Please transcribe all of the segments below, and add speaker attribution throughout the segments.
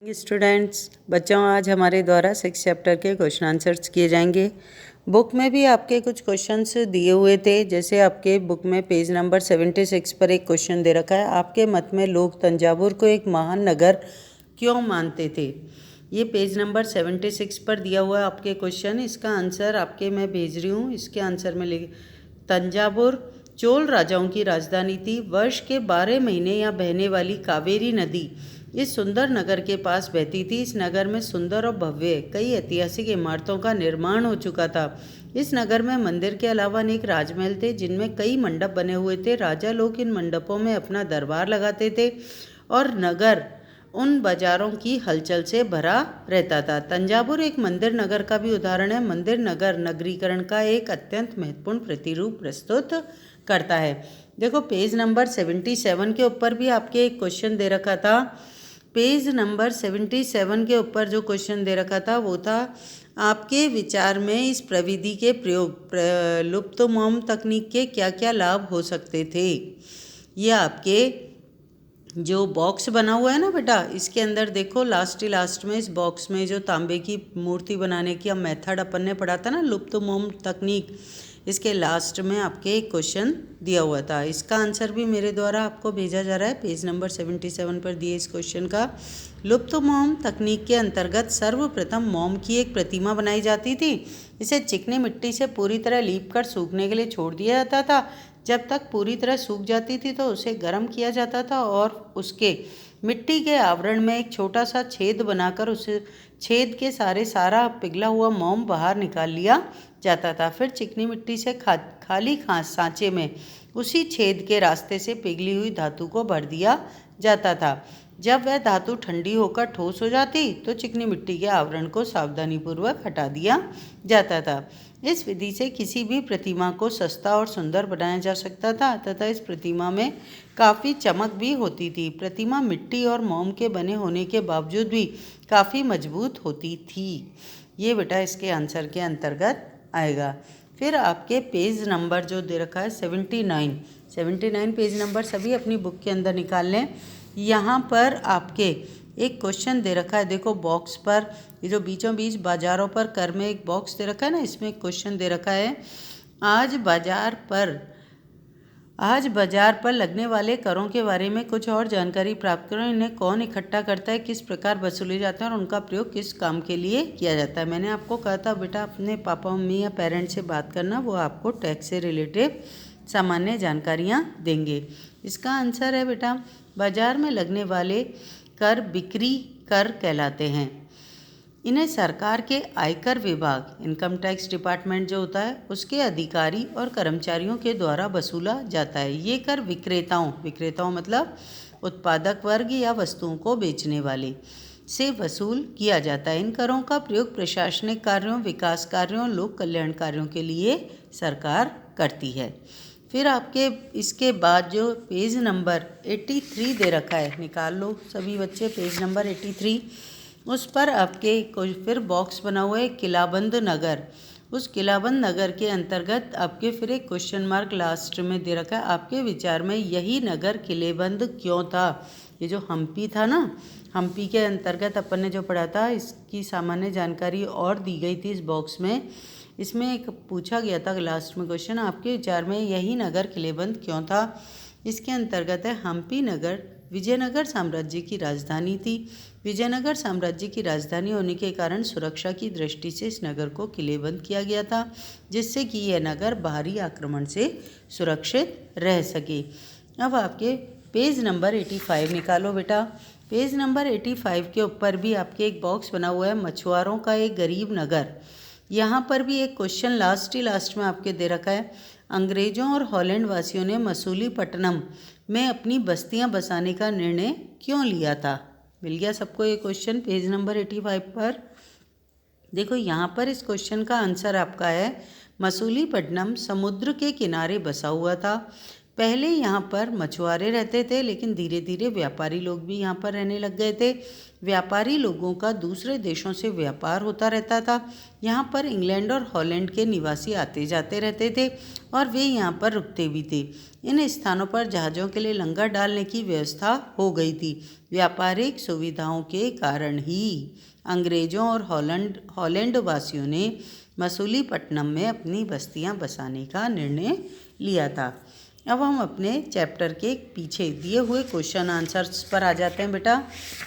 Speaker 1: Students, बच्चों, आज हमारे द्वारा 6 चैप्टर के क्वेश्चन आंसर्स किए जाएंगे। बुक में भी आपके कुछ क्वेश्चंस दिए हुए थे। जैसे आपके बुक में पेज नंबर 76 पर एक क्वेश्चन दे रखा है, आपके मत में लोग तंजावुर को एक महान नगर क्यों मानते थे। ये पेज नंबर 76 पर दिया हुआ है आपके क्वेश्चन। इसका आंसर आपके मैं भेज रही हूँ। इसके आंसर में लिख, तंजावुर चोल राजाओं की राजधानी थी। वर्ष के 12 महीने यहाँ बहने वाली कावेरी नदी इस सुंदर नगर के पास बहती थी। इस नगर में सुंदर और भव्य कई ऐतिहासिक इमारतों का निर्माण हो चुका था। इस नगर में मंदिर के अलावा अनेक राजमहल थे जिनमें कई मंडप बने हुए थे। राजा लोग इन मंडपों में अपना दरबार लगाते थे और नगर उन बाजारों की हलचल से भरा रहता था। तंजावुर एक मंदिर नगर का भी उदाहरण है। मंदिर नगर नगरीकरण का एक अत्यंत महत्वपूर्ण प्रतिरूप प्रस्तुत करता है। देखो, पेज नंबर 77 के ऊपर भी आपके एक क्वेश्चन दे रखा था। पेज नंबर 77 के ऊपर जो क्वेश्चन दे रखा था वो था, आपके विचार में इस प्रविधि के प्रयोग लुप्तमोम तकनीक के क्या क्या लाभ हो सकते थे। ये आपके जो बॉक्स बना हुआ है ना बेटा, इसके अंदर देखो लास्ट में इस बॉक्स में जो तांबे की मूर्ति बनाने की मेथड अपन ने पढ़ा था ना, लुप्तमोम तकनीक, इसके लास्ट में आपके एक क्वेश्चन दिया हुआ था। इसका आंसर भी मेरे द्वारा आपको भेजा जा रहा है। पेज नंबर 77 पर दिए इस क्वेश्चन का, लुप्तमोम तकनीक के अंतर्गत सर्वप्रथम मोम की एक प्रतिमा बनाई जाती थी। इसे चिकनी मिट्टी से पूरी तरह लीप कर सूखने के लिए छोड़ दिया जाता था। जब तक पूरी तरह सूख जाती थी तो उसे गर्म किया जाता था और उसके मिट्टी के आवरण में एक छोटा सा छेद बनाकर उस छेद के सारा पिघला हुआ मोम बाहर निकाल लिया जाता था। फिर चिकनी मिट्टी से खाली सांचे में उसी छेद के रास्ते से पिघली हुई धातु को भर दिया जाता था। जब वह धातु ठंडी होकर ठोस हो जाती तो चिकनी मिट्टी के आवरण को सावधानीपूर्वक हटा दिया जाता था। इस विधि से किसी भी प्रतिमा को सस्ता और सुंदर बनाया जा सकता था तथा इस प्रतिमा में काफ़ी चमक भी होती थी। प्रतिमा मिट्टी और मोम के बने होने के बावजूद भी काफ़ी मजबूत होती थी। ये बेटा इसके आंसर के अंतर्गत आएगा। फिर आपके पेज नंबर जो दे रखा है 79 पेज नंबर सभी अपनी बुक के अंदर निकाल लें। यहाँ पर आपके एक क्वेश्चन दे रखा है। देखो, बॉक्स पर ये जो बीचों बीच बाजारों पर कर में एक बॉक्स दे रखा है ना, इसमें एक क्वेश्चन दे रखा है, आज बाजार पर लगने वाले करों के बारे में कुछ और जानकारी प्राप्त करो। इन्हें कौन इकट्ठा करता है, किस प्रकार वसूले जाते हैं और उनका प्रयोग किस काम के लिए किया जाता है। मैंने आपको कहा था बेटा अपने पापा मम्मी या पेरेंट्स से बात करना, वो आपको टैक्स से रिलेटेड सामान्य जानकारियाँ देंगे। इसका आंसर है बेटा, बाजार में लगने वाले कर बिक्री कर कहलाते हैं। इन्हें सरकार के आयकर विभाग, इनकम टैक्स डिपार्टमेंट जो होता है, उसके अधिकारी और कर्मचारियों के द्वारा वसूला जाता है। ये कर विक्रेताओं मतलब उत्पादक वर्ग या वस्तुओं को बेचने वाले से वसूल किया जाता है। इन करों का प्रयोग प्रशासनिक कार्यों, विकास कार्यों, लोक कल्याण कार्यों के लिए सरकार करती है। फिर आपके इसके बाद जो पेज नंबर 83 दे रखा है, निकाल लो सभी बच्चे पेज नंबर 83। उस पर आपके फिर बॉक्स बना हुआ है किलाबंद नगर। उस किलाबंद नगर के अंतर्गत आपके फिर एक क्वेश्चन मार्क लास्ट में दे रखा है, आपके विचार में यही नगर किलेबंद क्यों था। ये जो हम्पी था ना, हम्पी के अंतर्गत अपन ने जो पढ़ा था, इसकी सामान्य जानकारी और दी गई थी इस बॉक्स में। इसमें एक पूछा गया था लास्ट में क्वेश्चन, आपके विचार में यही नगर किलेबंद क्यों था। इसके अंतर्गत है, हम्पी नगर विजयनगर साम्राज्य की राजधानी थी। विजयनगर साम्राज्य की राजधानी होने के कारण सुरक्षा की दृष्टि से इस नगर को किलेबंद किया गया था, जिससे कि यह नगर बाहरी आक्रमण से सुरक्षित रह सके। अब आपके पेज नंबर 85 निकालो बेटा। पेज नंबर 85 के ऊपर भी आपके एक बॉक्स बना हुआ है, मछुआरों का एक गरीब नगर। यहाँ पर भी एक क्वेश्चन लास्ट में आपके दे रखा है, अंग्रेजों और हॉलैंड वासियों ने मसूलीपट्टनम में अपनी बस्तियाँ बसाने का निर्णय क्यों लिया था। मिल गया सबको ये क्वेश्चन पेज नंबर 85 पर। देखो, यहाँ पर इस क्वेश्चन का आंसर आपका है, मसूलीपट्टनम समुद्र के किनारे बसा हुआ था। पहले यहाँ पर मछुआरे रहते थे, लेकिन धीरे धीरे व्यापारी लोग भी यहाँ पर रहने लग गए थे। व्यापारी लोगों का दूसरे देशों से व्यापार होता रहता था। यहाँ पर इंग्लैंड और हॉलैंड के निवासी आते जाते रहते थे और वे यहाँ पर रुकते भी थे। इन स्थानों पर जहाज़ों के लिए लंगर डालने की व्यवस्था हो गई थी। व्यापारिक सुविधाओं के कारण ही अंग्रेज़ों और हॉलैंड वासियों ने मसूलीपट्टनम में अपनी बस्तियां बसाने का निर्णय लिया था। अब हम अपने चैप्टर के पीछे दिए हुए क्वेश्चन आंसर्स पर आ जाते हैं बेटा।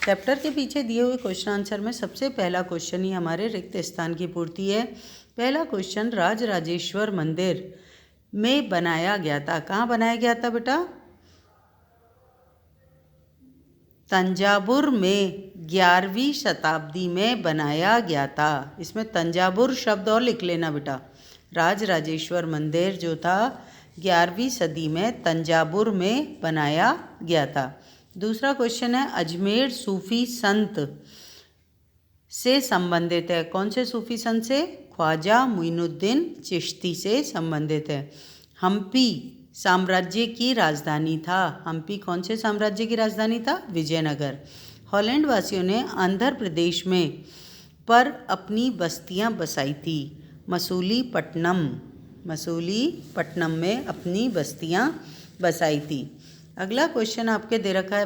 Speaker 1: चैप्टर के पीछे दिए हुए क्वेश्चन आंसर में सबसे पहला क्वेश्चन ही हमारे रिक्त स्थान की पूर्ति है। पहला क्वेश्चन राजराजेश्वर मंदिर में बनाया गया था। कहाँ बनाया गया था बेटा? तंजावुर में 11वीं शताब्दी में बनाया गया था। इसमें तंजावुर शब्द और लिख लेना बेटा। राजराजेश्वर मंदिर जो था 11वीं सदी में तंजावुर में बनाया गया था। दूसरा क्वेश्चन है अजमेर सूफी संत से संबंधित है। कौन से सूफी संत से? ख्वाजा मुइनुद्दीन चिश्ती से संबंधित है। हम्पी साम्राज्य की राजधानी था। हम्पी कौन से साम्राज्य की राजधानी था? विजयनगर। हॉलैंड वासियों ने आंध्र प्रदेश में पर अपनी बस्तियां बसाई थी। मसूलीपट्टनम में अपनी बस्तियां बसाई थी। अगला क्वेश्चन आपके दे रखा है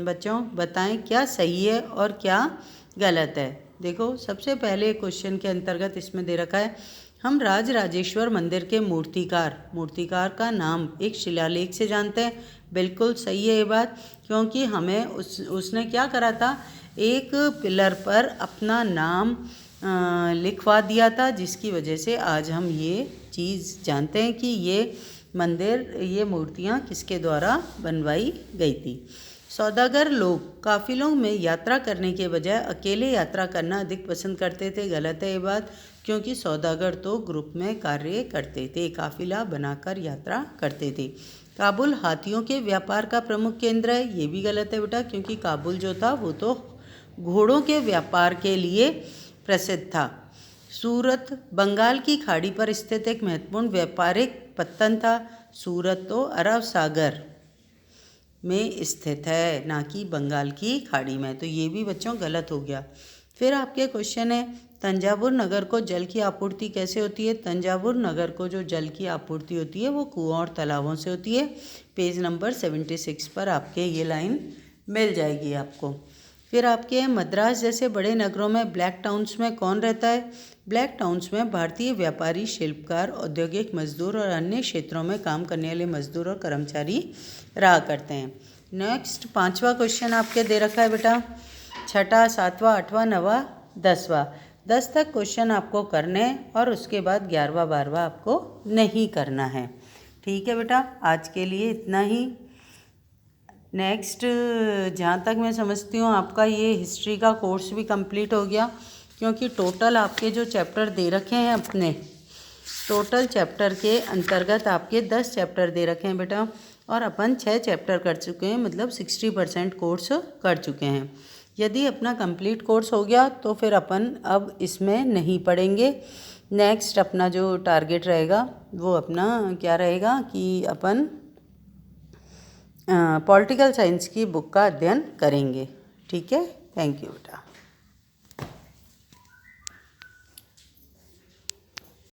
Speaker 1: बच्चों, बताएं क्या सही है और क्या गलत है। देखो सबसे पहले क्वेश्चन के अंतर्गत इसमें दे रखा है हम राजराजेश्वर मंदिर के मूर्तिकार का नाम एक शिलालेख से जानते हैं। बिल्कुल सही है ये बात, क्योंकि हमें उसने क्या करा था, एक पिलर पर अपना नाम लिखवा दिया था, जिसकी वजह से आज हम ये चीज़ जानते हैं कि ये मूर्तियाँ किसके द्वारा बनवाई गई थी। सौदागर लोग काफिलों में यात्रा करने के बजाय अकेले यात्रा करना अधिक पसंद करते थे। गलत है ये बात, क्योंकि सौदागर तो ग्रुप में कार्य करते थे, काफिला बनाकर यात्रा करते थे। काबुल हाथियों के व्यापार का प्रमुख केंद्र है। ये भी गलत है बेटा, क्योंकि काबुल जो था वो तो घोड़ों के व्यापार के लिए प्रसिद्ध था। सूरत बंगाल की खाड़ी पर स्थित एक महत्वपूर्ण व्यापारिक पत्तन था। सूरत तो अरब सागर में स्थित है, ना कि बंगाल की खाड़ी में, तो ये भी बच्चों गलत हो गया। फिर आपके क्वेश्चन है तंजावुर नगर को जल की आपूर्ति कैसे होती है। तंजावुर नगर को जो जल की आपूर्ति होती है वो कुआं और तालाबों से होती है। पेज नंबर 76 पर आपके ये लाइन मिल जाएगी आपको। फिर आपके मद्रास जैसे बड़े नगरों में ब्लैक टाउन्स में कौन रहता है। ब्लैक टाउन्स में भारतीय व्यापारी, शिल्पकार, औद्योगिक मजदूर और अन्य क्षेत्रों में काम करने वाले मजदूर और कर्मचारी रहा करते हैं। नेक्स्ट 5वां क्वेश्चन आपके दे रखा है बेटा। 6वां, 7वां, 8वां, 9वां, 10वां, 10 तक क्वेश्चन आपको करने और उसके बाद 11वां 12वां आपको नहीं करना है। ठीक है बेटा, आज के लिए इतना ही। नेक्स्ट जहाँ तक मैं समझती हूँ आपका ये हिस्ट्री का कोर्स भी कंप्लीट हो गया, क्योंकि टोटल आपके जो चैप्टर दे रखे हैं अपने टोटल चैप्टर के अंतर्गत आपके 10 चैप्टर दे रखे हैं बेटा, और अपन 6 चैप्टर कर चुके हैं, मतलब 60% कोर्स कर चुके हैं। यदि अपना कंप्लीट कोर्स हो गया तो फिर अपन अब इसमें नहीं पढ़ेंगे। नेक्स्ट अपना जो टारगेट रहेगा वो अपना क्या रहेगा कि अपन पॉलिटिकल साइंस की बुक का अध्ययन करेंगे। ठीक है, थैंक यू बेटा।